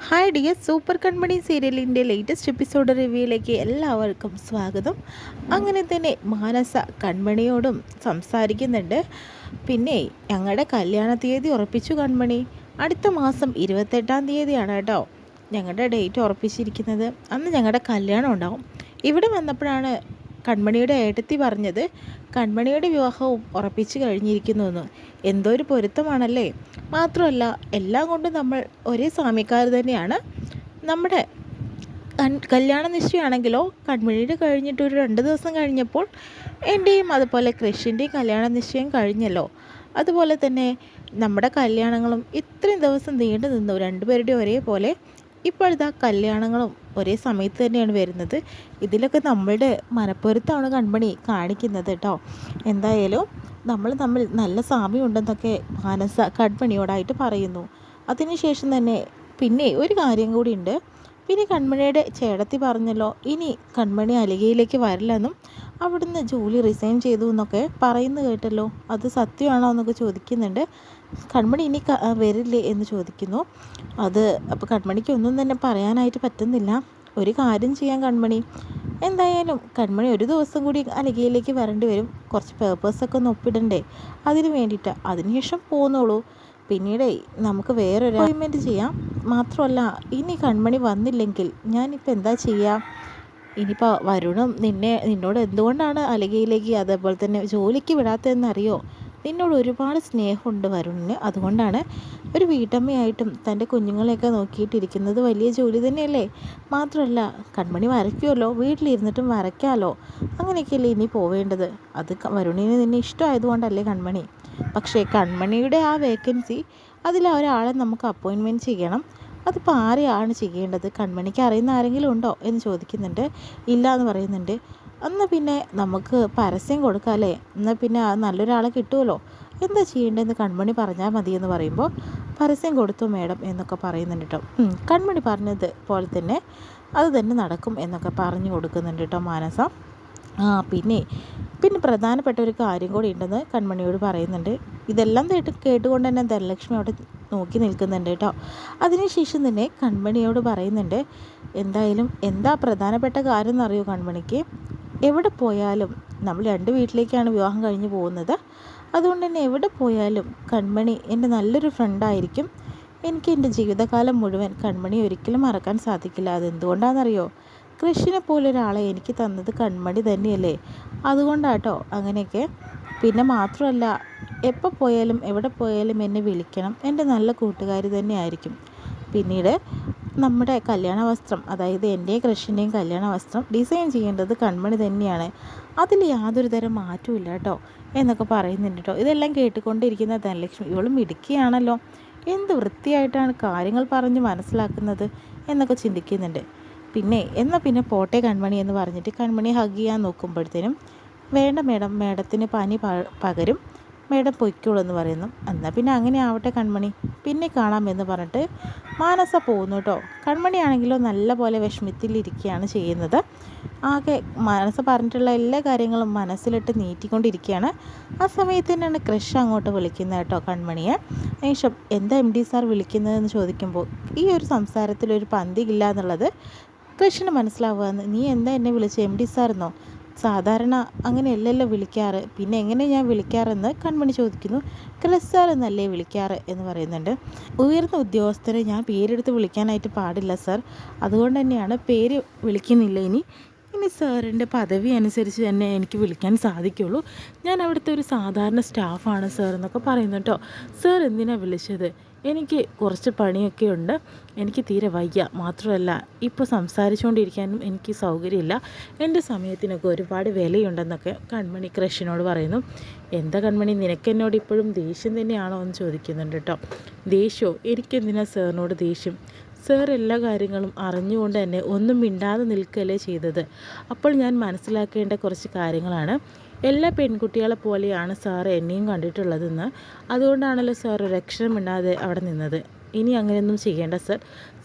Hi dear, super കൺമണി സീരിയലിൻ്റെ latest episode റിവ്യൂയിലേക്ക് എല്ലാവർക്കും സ്വാഗതം. അങ്ങനെ തന്നെ മാനസ കൺമണിയോടും സംസാരിക്കുന്നുണ്ട്. പിന്നെ ഞങ്ങളുടെ കല്യാണ തീയതി ഉറപ്പിച്ചു കൺമണി. അടുത്ത മാസം 28-ാം തീയതിയാണ് കേട്ടോ ഞങ്ങളുടെ ഡേറ്റ് ഉറപ്പിച്ചിരിക്കുന്നത്. അന്ന് ഞങ്ങളുടെ കല്യാണം ഉണ്ടാവും. ഇവിടെ വന്നപ്പോഴാണ് കൺമണിയുടെ ഏട്ടത്തി പറഞ്ഞത് കൺമണിയുടെ വിവാഹവും ഉറപ്പിച്ചു കഴിഞ്ഞിരിക്കുന്നുവെന്ന്. എന്തോ ഒരു പൊരുത്തമാണല്ലേ. മാത്രമല്ല എല്ലാം കൊണ്ടും നമ്മൾ ഒരേ സാമ്യക്കാർ തന്നെയാണ്. നമ്മുടെ കല്യാണ നിശ്ചയമാണെങ്കിലോ കൺമണിയുടെ കഴിഞ്ഞിട്ട് ഒരു 2 ദിവസം കഴിഞ്ഞപ്പോൾ എൻ്റെയും അതുപോലെ കൃഷിൻ്റെയും കല്യാണ നിശ്ചയം കഴിഞ്ഞല്ലോ. അതുപോലെ തന്നെ നമ്മുടെ കല്യാണങ്ങളും ഇത്രയും ദിവസം നീണ്ടു നിന്നു, രണ്ടുപേരുടെയും ഒരേപോലെ. ഇപ്പോഴത്തെ കല്യാണങ്ങളും ഒരേ സമയത്ത് തന്നെയാണ് വരുന്നത്. ഇതിലൊക്കെ നമ്മളുടെ മനപ്പൊരുത്താണ് കൺമണി കാണിക്കുന്നത് കേട്ടോ. എന്തായാലും നമ്മൾ തമ്മിൽ നല്ല സാമ്യമുണ്ടെന്നൊക്കെ മാനസ കൺമണിയോടായിട്ട് പറയുന്നു. അതിനുശേഷം തന്നെ പിന്നെ ഒരു കാര്യം കൂടി ഉണ്ട്. പിന്നെ കൺമണിയുടെ ചേട്ടത്തി പറഞ്ഞല്ലോ ഇനി കൺമണി അലികയിലേക്ക് വരില്ലെന്നും അവിടുന്ന് ജോലി റിസൈൻ ചെയ്തു എന്നൊക്കെ പറയുന്നത് കേട്ടല്ലോ. അത് സത്യമാണോ എന്നൊക്കെ ചോദിക്കുന്നുണ്ട്. കൺമണി ഇനി വരില്ലേ എന്ന് ചോദിക്കുന്നു. അത് അപ്പോൾ കൺമണിക്ക് ഒന്നും തന്നെ പറയാനായിട്ട് പറ്റുന്നില്ല. ഒരു കാര്യം ചെയ്യാൻ കൺമണി, എന്തായാലും കൺമണി ഒരു ദിവസം കൂടി അലികയിലേക്ക് വരേണ്ടി വരും. കുറച്ച് പേപ്പേഴ്സൊക്കെ ഒന്ന് ഒപ്പിടണ്ടേ, അതിന് വേണ്ടിയിട്ടാണ്. അതിനുശേഷം പോന്നോളൂ. പിന്നീട് നമുക്ക് വേറൊരു അപ്പോയിൻമെൻറ്റ് ചെയ്യാം. മാത്രമല്ല ഇനി കൺമണി വന്നില്ലെങ്കിൽ ഞാനിപ്പോൾ എന്താ ചെയ്യുക? ഇനിയിപ്പോൾ വരുണും നിന്നോട് എന്തുകൊണ്ടാണ് അലികയിലേക്ക് അതേപോലെ തന്നെ ജോലിക്ക് വിടാത്തതെന്നറിയോ? നിന്നോട് ഒരുപാട് സ്നേഹമുണ്ട് വരുണിന്. അതുകൊണ്ടാണ് ഒരു വീട്ടമ്മയായിട്ടും തൻ്റെ കുഞ്ഞുങ്ങളെയൊക്കെ നോക്കിയിട്ടിരിക്കുന്നത് വലിയ ജോലി തന്നെയല്ലേ. മാത്രമല്ല കൺമണി വരയ്ക്കുമല്ലോ, വീട്ടിലിരുന്നിട്ടും വരയ്ക്കാമല്ലോ. അങ്ങനെയൊക്കെയല്ലേ ഇനി പോവേണ്ടത്. അത് വരുണിന് നിന്നെ ഇഷ്ടമായതുകൊണ്ടല്ലേ കൺമണി. പക്ഷേ കൺമണിയുടെ ആ വേക്കൻസി, അതിൽ ഒരാളെ നമുക്ക് അപ്പോയിൻമെൻറ്റ് ചെയ്യണം. അതിപ്പോൾ ആരെയാണ് ചെയ്യേണ്ടത്? കൺമണിക്ക് അറിയുന്ന ആരെങ്കിലും ഉണ്ടോ എന്ന് ചോദിക്കുന്നുണ്ട്. ഇല്ല എന്ന് പറയുന്നുണ്ട്. എന്നാൽ പിന്നെ നമുക്ക് പരസ്യം കൊടുക്കാമല്ലേ, എന്നാൽ പിന്നെ നല്ലൊരാളെ കിട്ടുമല്ലോ. എന്താ ചെയ്യേണ്ടതെന്ന് കൺമണി പറഞ്ഞാൽ മതിയെന്ന് പറയുമ്പോൾ പരസ്യം കൊടുത്തു മേഡം എന്നൊക്കെ പറയുന്നുണ്ട് കേട്ടോ. കൺമണി പറഞ്ഞത് പോലെ തന്നെ അത് തന്നെ നടക്കും എന്നൊക്കെ പറഞ്ഞു കൊടുക്കുന്നുണ്ട് കേട്ടോ മാനസ. പിന്നെ പ്രധാനപ്പെട്ട ഒരു കാര്യം കൂടി ഉണ്ടെന്ന് കൺമണിയോട് പറയുന്നുണ്ട്. ഇതെല്ലാം കേട്ടുകൊണ്ട് തന്നെ ധനലക്ഷ്മി അവിടെ നോക്കി നിൽക്കുന്നുണ്ട് കേട്ടോ. അതിനുശേഷം തന്നെ കൺമണിയോട് പറയുന്നുണ്ട്, എന്തായാലും എന്താ പ്രധാനപ്പെട്ട കാര്യം എന്നറിയോ കൺമണിക്ക്? എവിടെ പോയാലും നമ്മൾ 2 വീട്ടിലേക്കാണ് വിവാഹം കഴിഞ്ഞ് പോകുന്നത്. അതുകൊണ്ട് തന്നെ എവിടെ പോയാലും കൺമണി എൻ്റെ നല്ലൊരു ഫ്രണ്ടായിരിക്കും. എനിക്ക് എൻ്റെ ജീവിതകാലം മുഴുവൻ കൺമണി ഒരിക്കലും മറക്കാൻ സാധിക്കില്ല. അതെന്തുകൊണ്ടാണെന്നറിയോ? കൃഷിനെ പോലെ ഒരാളെ എനിക്ക് തന്നത് കൺമണി തന്നെയല്ലേ. അതുകൊണ്ടാട്ടോ അങ്ങനെയൊക്കെ. പിന്നെ മാത്രമല്ല എപ്പോൾ പോയാലും എവിടെ പോയാലും എന്നെ വിളിക്കണം. എൻ്റെ നല്ല കൂട്ടുകാരി തന്നെ ആയിരിക്കും. പിന്നീട് നമ്മുടെ കല്യാണ വസ്ത്രം, അതായത് എൻ്റെയും കൃഷിൻ്റെയും കല്യാണ വസ്ത്രം ഡിസൈൻ ചെയ്യേണ്ടത് കൺമണി തന്നെയാണ്. അതിൽ യാതൊരു തരം മാറ്റവും ഇല്ല കേട്ടോ എന്നൊക്കെ പറയുന്നുണ്ട് കേട്ടോ. ഇതെല്ലാം കേട്ടുകൊണ്ടിരിക്കുന്ന ധനലക്ഷ്മി, ഇവളും മിടുക്കിയാണല്ലോ, എന്ത് വൃത്തിയായിട്ടാണ് കാര്യങ്ങൾ പറഞ്ഞ് മനസ്സിലാക്കുന്നത് എന്നൊക്കെ ചിന്തിക്കുന്നുണ്ട്. എന്നാൽ പിന്നെ പോട്ടെ കൺമണി എന്ന് പറഞ്ഞിട്ട് കൺമണി ഹഗ് ചെയ്യാൻ നോക്കുമ്പോഴത്തേനും വേണ്ട മേഡം, മേഡത്തിന് പനി പകരും, മേഡം പൊയ്ക്കോളൂ എന്ന് പറയുന്നു. എന്നാൽ പിന്നെ അങ്ങനെ ആവട്ടെ കൺമണി, പിന്നെ കാണാമെന്ന് പറഞ്ഞിട്ട് മാനസ പോകുന്നു കേട്ടോ. കൺമണിയാണെങ്കിലോ നല്ല പോലെ വിഷമത്തിലിരിക്കുകയാണ് ചെയ്യുന്നത്. ആകെ മനസ്സ് പറഞ്ഞിട്ടുള്ള എല്ലാ കാര്യങ്ങളും മനസ്സിലിട്ട് നീട്ടിക്കൊണ്ടിരിക്കുകയാണ്. ആ സമയത്ത് തന്നെയാണ് കൃഷ് അങ്ങോട്ട് വിളിക്കുന്നത് കേട്ടോ കൺമണിയെ. ശേഷം എന്താ MD സാർ വിളിക്കുന്നതെന്ന് ചോദിക്കുമ്പോൾ ഈ ഒരു സംസാരത്തിലൊരു പന്തിയില്ല എന്നുള്ളത് കൃഷിന് മനസ്സിലാവുകയെന്ന്. നീ എന്താ എന്നെ വിളിച്ച് MD സാർ എന്നോ? സാധാരണ അങ്ങനെയല്ലല്ലോ വിളിക്കാറ്, പിന്നെ എങ്ങനെ ഞാൻ വിളിക്കാറെന്ന് കൺമണി ചോദിക്കുന്നു. കൃഷ് സാർ എന്നല്ലേ വിളിക്കാറ് എന്ന് പറയുന്നുണ്ട്. ഉയർന്ന ഉദ്യോഗസ്ഥരെ ഞാൻ പേരെടുത്ത് വിളിക്കാനായിട്ട് പാടില്ല സാർ, അതുകൊണ്ട് തന്നെയാണ് പേര് വിളിക്കുന്നില്ല. ഇനി സാറിൻ്റെ പദവി അനുസരിച്ച് തന്നെ എനിക്ക് വിളിക്കാൻ സാധിക്കുള്ളൂ. ഞാൻ അവിടുത്തെ ഒരു സാധാരണ സ്റ്റാഫാണ് സാർ എന്നൊക്കെ പറയുന്നു കേട്ടോ. സാർ എന്തിനാണ് വിളിച്ചത്? എനിക്ക് കുറച്ച് പണിയൊക്കെ ഉണ്ട്, എനിക്ക് തീരെ വയ്യ. മാത്രമല്ല ഇപ്പോൾ സംസാരിച്ചുകൊണ്ടിരിക്കാനും എനിക്ക് സൗകര്യമില്ല, എൻ്റെ സമയത്തിനൊക്കെ ഒരുപാട് വിലയുണ്ടെന്നൊക്കെ കൺമണി കൃഷിനോട് പറയുന്നു. എന്താ കൺമണി, നിനക്കെന്നോട് ഇപ്പോഴും ദേഷ്യം തന്നെയാണോ എന്ന് ചോദിക്കുന്നുണ്ട് കേട്ടോ. ദേഷ്യമോ? എനിക്കെന്തിനാ സാറിനോട് ദേഷ്യം? സാർ എല്ലാ കാര്യങ്ങളും അറിഞ്ഞുകൊണ്ട് തന്നെ ഒന്നും മിണ്ടാതെ നിൽക്കുകയല്ലേ ചെയ്തത്. അപ്പോൾ ഞാൻ മനസ്സിലാക്കേണ്ട കുറച്ച് കാര്യങ്ങളാണ്. എല്ലാ പെൺകുട്ടികളെ പോലെയാണ് സാർ എന്നെയും കണ്ടിട്ടുള്ളതെന്ന്. അതുകൊണ്ടാണല്ലോ സാർ ഒരു അക്ഷരം മിണ്ടാതെ അവിടെ നിന്നത്. ഇനി അങ്ങനെയൊന്നും ചെയ്യേണ്ട സാർ.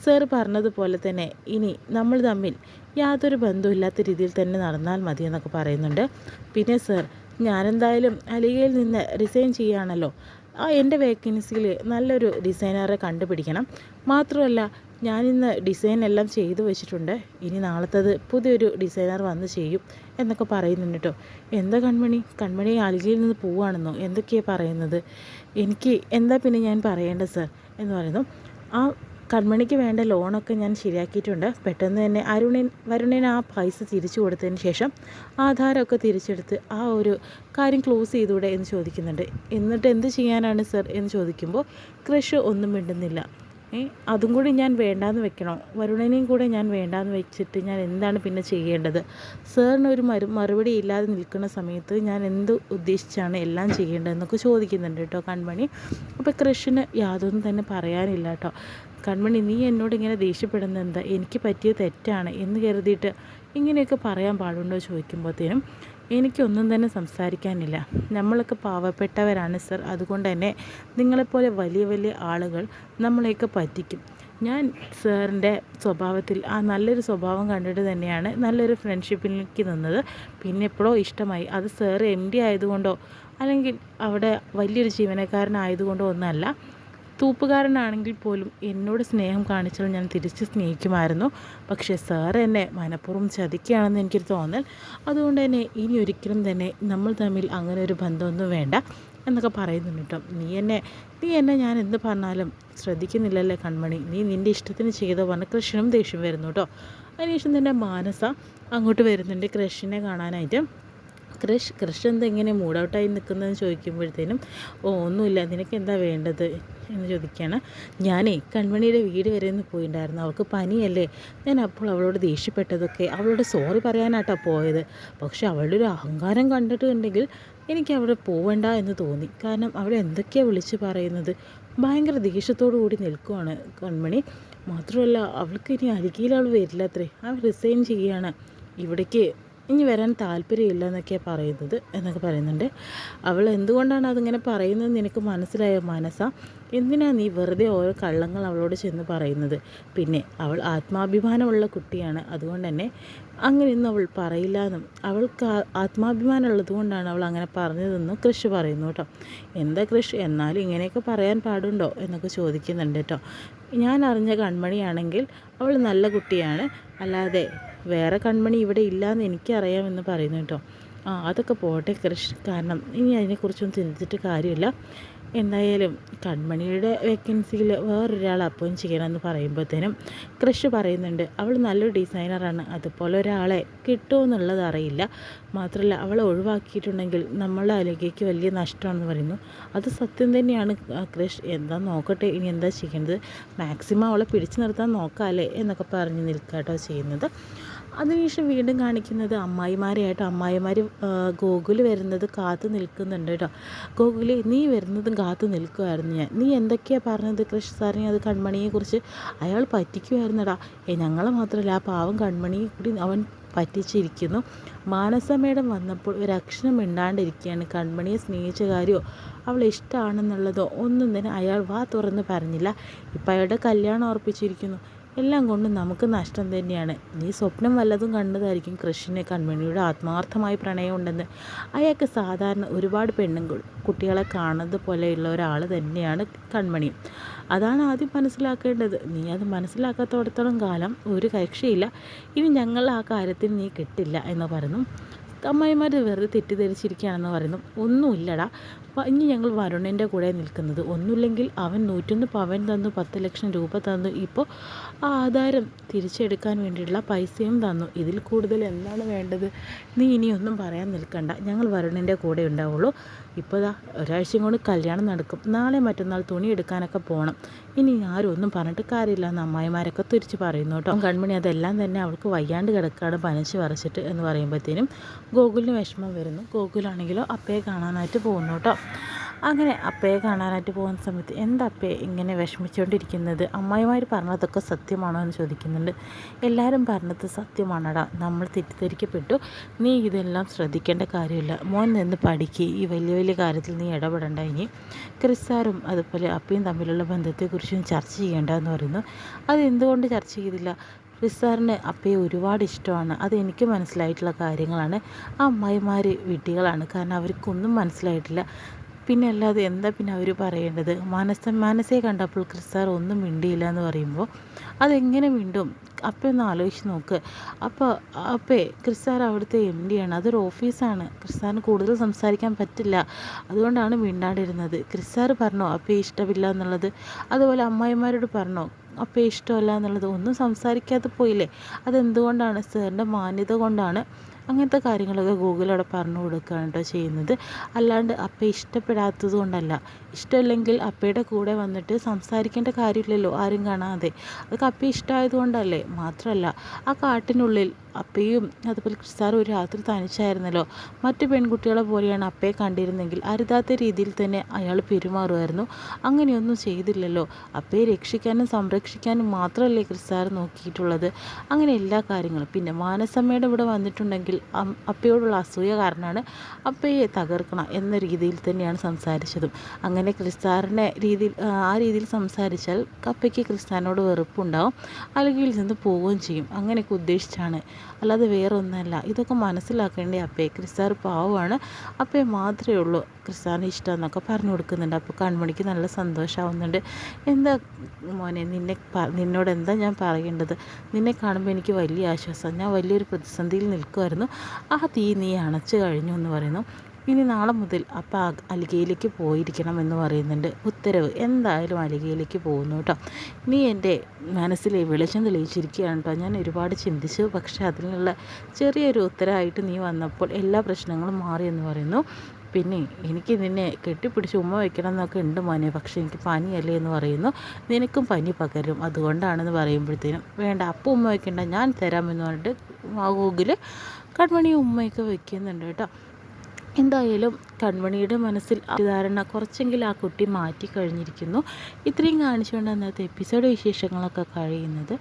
സാർ പറഞ്ഞതുപോലെ തന്നെ ഇനി നമ്മൾ തമ്മിൽ യാതൊരു ബന്ധമില്ലാത്ത രീതിയിൽ തന്നെ നടന്നാൽ മതി എന്നൊക്കെ പറയുന്നുണ്ട്. പിന്നെ സാർ, ഞാനെന്തായാലും അലിഗയിൽ നിന്ന് റിസൈൻ ചെയ്യുകയാണല്ലോ. എൻ്റെ വേക്കൻസിയിൽ നല്ലൊരു ഡിസൈനറെ കണ്ടുപിടിക്കണം. മാത്രമല്ല ഞാനിന്ന് ഡിസൈൻ എല്ലാം ചെയ്തു വെച്ചിട്ടുണ്ട്, ഇനി നാളത്തത് പുതിയൊരു ഡിസൈനർ വന്ന് ചെയ്യും എന്നൊക്കെ പറയുന്നുണ്ട് കേട്ടോ. എന്താ കൺമണി അൽഗയിൽ നിന്ന് പോവുകയാണെന്നോ എന്തൊക്കെയാണ് പറയുന്നത്? എനിക്ക് എന്താ പിന്നെ ഞാൻ പറയേണ്ടത് സർ എന്ന് പറയുന്നു. ആ കൺമണിക്ക് വേണ്ട ലോണൊക്കെ ഞാൻ ശരിയാക്കിയിട്ടുണ്ട്. പെട്ടെന്ന് തന്നെ വരുണിന് ആ പൈസ തിരിച്ചു കൊടുത്തതിന് ശേഷം ആധാരമൊക്കെ തിരിച്ചെടുത്ത് ആ ഒരു കാര്യം ക്ലോസ് ചെയ്തുകൂടെ എന്ന് ചോദിക്കുന്നുണ്ട്. എന്നിട്ട് എന്ത് ചെയ്യാനാണ് സർ എന്ന് ചോദിക്കുമ്പോൾ കൃഷ് ഒന്നും മിണ്ടുന്നില്ല. അതും കൂടി ഞാൻ വേണ്ടാന്ന് വെക്കണോ? വരുണിനെയും കൂടെ ഞാൻ വേണ്ടാന്ന് വെച്ചിട്ട് ഞാൻ എന്താണ് പിന്നെ ചെയ്യേണ്ടത്? സാറിനൊരു മറുപടി ഇല്ലാതെ നിൽക്കുന്ന സമയത്ത് ഞാൻ എന്ത് ഉദ്ദേശിച്ചാണ് എല്ലാം ചെയ്യേണ്ടതെന്നൊക്കെ ചോദിക്കുന്നുണ്ട് കേട്ടോ കൺമണി. അപ്പോൾ കൃഷിന് യാതൊന്നും തന്നെ പറയാനില്ല കേട്ടോ. കൺമണി, നീ എന്നോട് ഇങ്ങനെ ദേഷ്യപ്പെടുന്നത് എന്താ? എനിക്ക് പറ്റിയ തെറ്റാണ് എന്ന് കരുതിയിട്ട് ഇങ്ങനെയൊക്കെ പറയാൻ പാടുണ്ടോ ചോദിക്കുമ്പോഴത്തേനും എനിക്കൊന്നും തന്നെ സംസാരിക്കാനില്ല. നമ്മളൊക്കെ പാവപ്പെട്ടവരാണ് സർ, അതുകൊണ്ട് തന്നെ നിങ്ങളെപ്പോലെ വലിയ വലിയ ആളുകൾ നമ്മളെയൊക്കെ പറ്റിക്കും. ഞാൻ സാറിൻ്റെ സ്വഭാവത്തിൽ ആ നല്ലൊരു സ്വഭാവം കണ്ടിട്ട് തന്നെയാണ് നല്ലൊരു ഫ്രണ്ട്ഷിപ്പിലേക്ക് നിന്നത്. പിന്നെ എപ്പോഴോ ഇഷ്ടമായി. അത് സാർ MD ആയതുകൊണ്ടോ അല്ലെങ്കിൽ അവിടെ വലിയൊരു ജീവനക്കാരനായതുകൊണ്ടോ ഒന്നല്ല. തൂപ്പുകാരനാണെങ്കിൽ പോലും എന്നോട് സ്നേഹം കാണിച്ചാൽ ഞാൻ തിരിച്ച് സ്നേഹിക്കുമായിരുന്നു. പക്ഷേ സാർ എന്നെ മനഃപൂർവ്വം ചതിക്കുകയാണെന്ന് എനിക്കൊരു തോന്നൽ. അതുകൊണ്ട് തന്നെ ഇനി ഒരിക്കലും തന്നെ നമ്മൾ തമ്മിൽ അങ്ങനെ ഒരു ബന്ധമൊന്നും വേണ്ട എന്നൊക്കെ പറയുന്നുണ്ട് കേട്ടോ. നീ എന്നെ ഞാൻ എന്ത് പറഞ്ഞാലും ശ്രദ്ധിക്കുന്നില്ലല്ലേ കൺമണി? നീ നിൻ്റെ ഇഷ്ടത്തിന് ചെയ്തോ പറഞ്ഞ് കൃഷ്ണനും ദേഷ്യം വരുന്നു കേട്ടോ. അതിനുശേഷം തന്നെ മാനസ അങ്ങോട്ട് വരുന്നുണ്ട് കൃഷിനെ കാണാനായിട്ട്. കൃഷ് എന്താ ഇങ്ങനെ മൂഡൗട്ടായി നിൽക്കുന്നതെന്ന് ചോദിക്കുമ്പോഴത്തേനും ഒന്നുമില്ല, നിനക്ക് എന്താ വേണ്ടത് എന്ന് ചോദിക്കുകയാണ്. ഞാനേ കൺമണിയുടെ വീട് വരെ ഒന്ന് പോയിട്ടുണ്ടായിരുന്നു. അവൾക്ക് പനിയല്ലേ. ഞാൻ അപ്പോൾ അവളോട് ദേഷ്യപ്പെട്ടതൊക്കെ അവളോട് സോറി പറയാനായിട്ടാ പോയത്. പക്ഷെ അവളുടെ ഒരു അഹങ്കാരം കണ്ടിട്ടുണ്ടെങ്കിൽ എനിക്ക് അവിടെ പോവണ്ട എന്ന് തോന്നി. കാരണം അവിടെ എന്തൊക്കെയാണ് വിളിച്ച് പറയുന്നത്. ഭയങ്കര ദേഷ്യത്തോടു കൂടി നിൽക്കുവാണ് കൺമണി. മാത്രമല്ല അവൾക്ക് ഇനി അരികിൽ അവൾ വരില്ല അത്രേ. അവൾ റിസൈൻ ചെയ്യുകയാണ്. ഇവിടേക്ക് ഇനി വരാൻ താല്പര്യമില്ല എന്നൊക്കെയാണ് പറയുന്നത് എന്നൊക്കെ പറയുന്നുണ്ട്. അവൾ എന്തുകൊണ്ടാണ് അതിങ്ങനെ പറയുന്നത് നിനക്ക് മനസ്സിലായോ മനസ്സ? എന്തിനാണ് നീ വെറുതെ ഓരോ കള്ളങ്ങൾ അവളോട് ചെന്ന് പറയുന്നത്? പിന്നെ അവൾ ആത്മാഭിമാനമുള്ള കുട്ടിയാണ്, അതുകൊണ്ട് തന്നെ അങ്ങനെയൊന്നും അവൾ പറയില്ല എന്നും അവൾക്ക് ആത്മാഭിമാനം ഉള്ളത് കൊണ്ടാണ് അവൾ അങ്ങനെ പറഞ്ഞതെന്നും കൃഷ് പറയുന്നു കേട്ടോ. എന്താ കൃഷ്, എന്നാലും ഇങ്ങനെയൊക്കെ പറയാൻ പാടുണ്ടോ എന്നൊക്കെ ചോദിക്കുന്നുണ്ട് കേട്ടോ. ഞാൻ അറിഞ്ഞ കൺമണിയാണെങ്കിൽ അവൾ നല്ല കുട്ടിയാണ്, അല്ലാതെ വേറെ കൺമണി ഇവിടെ ഇല്ലയെന്ന് എനിക്കറിയാമെന്ന് പറയുന്നു കേട്ടോ. അതൊക്കെ പോട്ടെ കൃഷ്, കാരണം ഇനി അതിനെക്കുറിച്ചൊന്നും ചിന്തിച്ചിട്ട് കാര്യമില്ല. എന്തായാലും കൺമണിയുടെ വേക്കൻസിയിൽ വേറൊരാൾ അപ്പോയിൻറ്റ് ചെയ്യണമെന്ന് പറയുമ്പോഴത്തേനും കൃഷ് പറയുന്നുണ്ട് അവൾ നല്ലൊരു ഡിസൈനറാണ്, അതുപോലെ ഒരാളെ കിട്ടുമെന്നുള്ളത് അറിയില്ല. മാത്രമല്ല അവളെ ഒഴിവാക്കിയിട്ടുണ്ടെങ്കിൽ നമ്മളുടെ അലകയ്ക്ക് വലിയ നഷ്ടമാണെന്ന് പറയുന്നു. അത് സത്യം തന്നെയാണ് കൃഷ്. എന്താ നോക്കട്ടെ ഇനി എന്താ ചെയ്യേണ്ടത്, മാക്സിമം അവളെ പിടിച്ചു നിർത്താൻ നോക്കാമല്ലേ എന്നൊക്കെ പറഞ്ഞ് നിൽക്കാട്ടോ ചെയ്യുന്നത്. അതിനുശേഷം വീണ്ടും കാണിക്കുന്നത് അമ്മായിമാരെയായിട്ടോ. അമ്മായിമാർ ഗോകുൽ വരുന്നത് കാത്തു നിൽക്കുന്നുണ്ട് കേട്ടോ. ഗോകുലി, നീ വരുന്നതും കാത്തു നിൽക്കുമായിരുന്നു ഞാൻ. നീ എന്തൊക്കെയാണ് പറഞ്ഞത് കൃഷ് സാറിന് അത് കൺമണിയെക്കുറിച്ച്? അയാൾ പറ്റിക്കുമായിരുന്നടാ. ഞങ്ങളെ മാത്രമല്ല ആ പാവം കൺമണിയെ കൂടി അവൻ പറ്റിച്ചിരിക്കുന്നു. മാനസ മേഡം വന്നപ്പോൾ ഒരു അക്ഷരം മിണ്ടാണ്ടിരിക്കുകയാണ്. കൺമണിയെ സ്നേഹിച്ച കാര്യമോ അവൾ ഇഷ്ടമാണെന്നുള്ളതോ ഒന്നും തന്നെ അയാൾ വാ തുറന്ന് പറഞ്ഞില്ല. ഇപ്പം അയാളുടെ കല്യാണം ഉറപ്പിച്ചിരിക്കുന്നു. എല്ലാം കൊണ്ടും നമുക്ക് നഷ്ടം തന്നെയാണ്. നീ സ്വപ്നം വല്ലതും കണ്ടതായിരിക്കും കൃഷിന് കൺമണിയുടെ ആത്മാർത്ഥമായ പ്രണയമുണ്ടെന്ന്. അയാൾക്ക് സാധാരണ ഒരുപാട് കുട്ടികളെ കാണുന്നത് പോലെയുള്ള ഒരാൾ തന്നെയാണ് കൺമണി. അതാണ് ആദ്യം മനസ്സിലാക്കേണ്ടത്. നീ അത് മനസ്സിലാക്കാത്തോടത്തോളം കാലം ഒരു രക്ഷയില്ല. ഇനി ഞങ്ങൾ ആ കാര്യത്തിൽ നീ കിട്ടില്ല എന്ന് പറഞ്ഞു. അമ്മായിമാർ വെറുതെ തെറ്റിദ്ധരിച്ചിരിക്കുകയാണെന്ന് പറയുന്നു. ഒന്നുമില്ലടാ, ഇനി ഞങ്ങൾ വരുണിൻ്റെ കൂടെ നിൽക്കുന്നത്. ഒന്നുമില്ലെങ്കിൽ അവൻ 101 പവൻ തന്നു, 10 ലക്ഷം രൂപ തന്നു, ഇപ്പോൾ ആ ആധാരം തിരിച്ചെടുക്കാൻ വേണ്ടിയിട്ടുള്ള പൈസയും തന്നു. ഇതിൽ കൂടുതൽ എന്താണ് വേണ്ടത്? നീ ഇനിയൊന്നും പറയാൻ നിൽക്കണ്ട, ഞങ്ങൾ വരുണിൻ്റെ കൂടെ ഉണ്ടാവുള്ളൂ. ഇപ്പോൾ ഒരാഴ്ചയും കൊണ്ട് കല്യാണം നടക്കും. നാളെ മറ്റന്നാൾ തുണി എടുക്കാനൊക്കെ പോകണം. ഇനി ആരും ഒന്നും പറഞ്ഞിട്ട് കാര്യമില്ല എന്ന് അമ്മായിമാരൊക്കെ തിരിച്ച് പറയുന്നു കേട്ടോ. കൺമണി അതെല്ലാം തന്നെ അവൾക്ക് വയ്യാണ്ട് കിടക്കാണ്, പനച്ച് വരച്ചിട്ട് എന്ന് പറയുമ്പോഴത്തേനും ഗോകുലിന് വിഷമം വരുന്നു. ഗോകുലാണെങ്കിലോ അപ്പയെ കാണാനായിട്ട് പോകുന്നു കേട്ടോ. അങ്ങനെ അപ്പയെ കാണാനായിട്ട് പോകുന്ന സമയത്ത് എന്താ അപ്പയെ ഇങ്ങനെ വിഷമിച്ചുകൊണ്ടിരിക്കുന്നത്? അമ്മായിമാർ പറഞ്ഞതൊക്കെ സത്യമാണോ എന്ന് ചോദിക്കുന്നുണ്ട്. എല്ലാവരും പറഞ്ഞത് സത്യമാണടാ, നമ്മൾ തെറ്റിദ്ധരിക്കപ്പെട്ടു. നീ ഇതെല്ലാം ശ്രദ്ധിക്കേണ്ട കാര്യമില്ല. മോൻ നിന്ന് പഠിക്കുക, ഈ വലിയ വലിയ കാര്യത്തിൽ നീ ഇടപെടേണ്ട. ഇനി ക്രിസ്സാറും അതുപോലെ അപ്പയും തമ്മിലുള്ള ബന്ധത്തെക്കുറിച്ചും ചർച്ച ചെയ്യേണ്ട എന്ന് പറയുന്നു. അതെന്തുകൊണ്ട് ചർച്ച ചെയ്തില്ല? ക്രിസ്സാറിന് അപ്പയെ ഒരുപാട് ഇഷ്ടമാണ്, അത് എനിക്ക് മനസ്സിലായിട്ടുള്ള കാര്യങ്ങളാണ്. ആ അമ്മായിമാർ വിഡ്ഢികളാണ്, കാരണം അവർക്കൊന്നും മനസ്സിലായിട്ടില്ല. പിന്നെ അല്ലാതെ എന്താ പിന്നെ അവർ പറയേണ്ടത്? മനസ്സെ കണ്ടപ്പോൾ ക്രിസ്സാർ ഒന്നും മിണ്ടിയില്ല എന്ന് പറയുമ്പോൾ അതെങ്ങനെ മിണ്ടും? അപ്പം ഒന്ന് ആലോചിച്ച് നോക്ക്. അപ്പോൾ ക്രിസ്സാർ അവിടുത്തെ MD ആണ്. അതൊരു ഓഫീസാണ്. ക്രിസ്സാറിന് കൂടുതൽ സംസാരിക്കാൻ പറ്റില്ല. അതുകൊണ്ടാണ് മിണ്ടാണ്ടിരുന്നത്. ക്രിസ്സാർ പറഞ്ഞോ അപ്പയെ ഇഷ്ടമില്ല എന്നുള്ളത്? അതുപോലെ അമ്മായിമാരോട് പറഞ്ഞോ അപ്പയെ ഇഷ്ടമല്ല എന്നുള്ളത്? ഒന്നും സംസാരിക്കാതെ പോയില്ലേ? അതെന്തുകൊണ്ടാണ്? സാറിൻ്റെ മാന്യത കൊണ്ടാണ്. അങ്ങനത്തെ കാര്യങ്ങളൊക്കെ ഗൂഗിൾ അവിടെ പറഞ്ഞു കൊടുക്കുകയാണ് കേട്ടോ ചെയ്യുന്നത്. അല്ലാണ്ട് അപ്പയെ ഇഷ്ടപ്പെടാത്തത് കൊണ്ടല്ല. ഇഷ്ടമില്ലെങ്കിൽ അപ്പയുടെ കൂടെ വന്നിട്ട് സംസാരിക്കേണ്ട കാര്യമില്ലല്ലോ ആരും കാണാതെ. അതൊക്കെ അപ്പയെ ഇഷ്ടമായത് കൊണ്ടല്ലേ? മാത്രമല്ല ആ കാട്ടിനുള്ളിൽ അപ്പയും അതുപോലെ ക്രിസ്സാറും ഒരു രാത്രി തനിച്ചായിരുന്നല്ലോ. മറ്റു പെൺകുട്ടികളെ പോലെയാണ് അപ്പയെ കണ്ടിരുന്നെങ്കിൽ അരുതാത്ത രീതിയിൽ തന്നെ അയാൾ പെരുമാറുമായിരുന്നു. അങ്ങനെയൊന്നും ചെയ്തില്ലല്ലോ. അപ്പയെ രക്ഷിക്കാനും സംരക്ഷിക്കാനും മാത്രമല്ലേ ക്രിസ്സാർ നോക്കിയിട്ടുള്ളത്. അങ്ങനെ എല്ലാ കാര്യങ്ങളും. പിന്നെ മാനസമ്മയുടെ ഇവിടെ വന്നിട്ടുണ്ടെങ്കിൽ അപ്പയോടുള്ള അസൂയ കാരണമാണ് അപ്പയെ തകർക്കണം എന്ന രീതിയിൽ തന്നെയാണ് സംസാരിച്ചതും. അങ്ങനെ ക്രിസ്താറിനെ ആ രീതിയിൽ സംസാരിച്ചാൽ അപ്പയ്ക്ക് ക്രിസ്താനോട് വെറുപ്പുണ്ടാവും, അലുകയിൽ നിന്ന് പോവുകയും ചെയ്യും. അങ്ങനെയൊക്കെ ഉദ്ദേശിച്ചാണ്, അല്ലാതെ വേറെ ഒന്നല്ല. ഇതൊക്കെ മനസ്സിലാക്കേണ്ടേ അപ്പയെ. ക്രിസ്താർ പാവമാണ്, അപ്പയെ മാത്രമേ ഉള്ളൂ ക്രിസ്താറിന് ഇഷ്ടം എന്നൊക്കെ പറഞ്ഞു കൊടുക്കുന്നുണ്ട്. അപ്പോൾ കൺമണിക്ക് നല്ല സന്തോഷമാവുന്നുണ്ട്. എന്താ മോനെ നിന്നോട് എന്താ ഞാൻ പറയേണ്ടത്? നിന്നെ കാണുമ്പോൾ എനിക്ക് വലിയ ആശ്വാസം. ഞാൻ വലിയൊരു പ്രതിസന്ധിയിൽ നിൽക്കുമായിരുന്നു. ആ തീ നീ അണച്ചു കഴിഞ്ഞു എന്ന് പറയുന്നു. ഇനി നാളെ മുതൽ അപ്പം അലിഗയിലേക്ക് പോയിരിക്കണം എന്ന് പറയുന്നുണ്ട്. ഉത്തരവ്. എന്തായാലും അലിഗയിലേക്ക് പോകുന്നു കേട്ടോ. നീ എൻ്റെ മനസ്സിലെ വെളിച്ചം തെളിയിച്ചിരിക്കുകയാണ് കേട്ടോ. ഞാൻ ഒരുപാട് ചിന്തിച്ചു, പക്ഷേ അതിനുള്ള ചെറിയൊരു ഉത്തരവായിട്ട് നീ വന്നപ്പോൾ എല്ലാ പ്രശ്നങ്ങളും മാറി എന്ന് പറയുന്നു. പിന്നെ എനിക്ക് നിന്നെ കെട്ടിപ്പിടിച്ച് ഉമ്മ വയ്ക്കണം എന്നൊക്കെ ഉണ്ട് മോനെ, പക്ഷേ എനിക്ക് പനിയല്ലേ എന്ന് പറയുന്നു. നിനക്കും പനി പകരും, അതുകൊണ്ടാണെന്ന് പറയുമ്പോഴത്തേനും വേണ്ട അപ്പം ഉമ്മ വയ്ക്കണ്ട, ഞാൻ തരാമെന്ന് പറഞ്ഞിട്ട് ഗൂഗിൾ കൺമണി ഉമ്മയൊക്കെ വയ്ക്കുന്നുണ്ട് കേട്ടോ. എന്തായാലും കൺമണിയുടെ മനസ്സിൽ ധാരണ കുറച്ചെങ്കിലും ആ കുട്ടി മാറ്റി കഴിഞ്ഞിരിക്കുന്നു. ഇത്രയും കാണിച്ചുകൊണ്ട് അന്നത്തെ എപ്പിസോഡ് വിശേഷങ്ങളൊക്കെ കഴിയുന്നത്.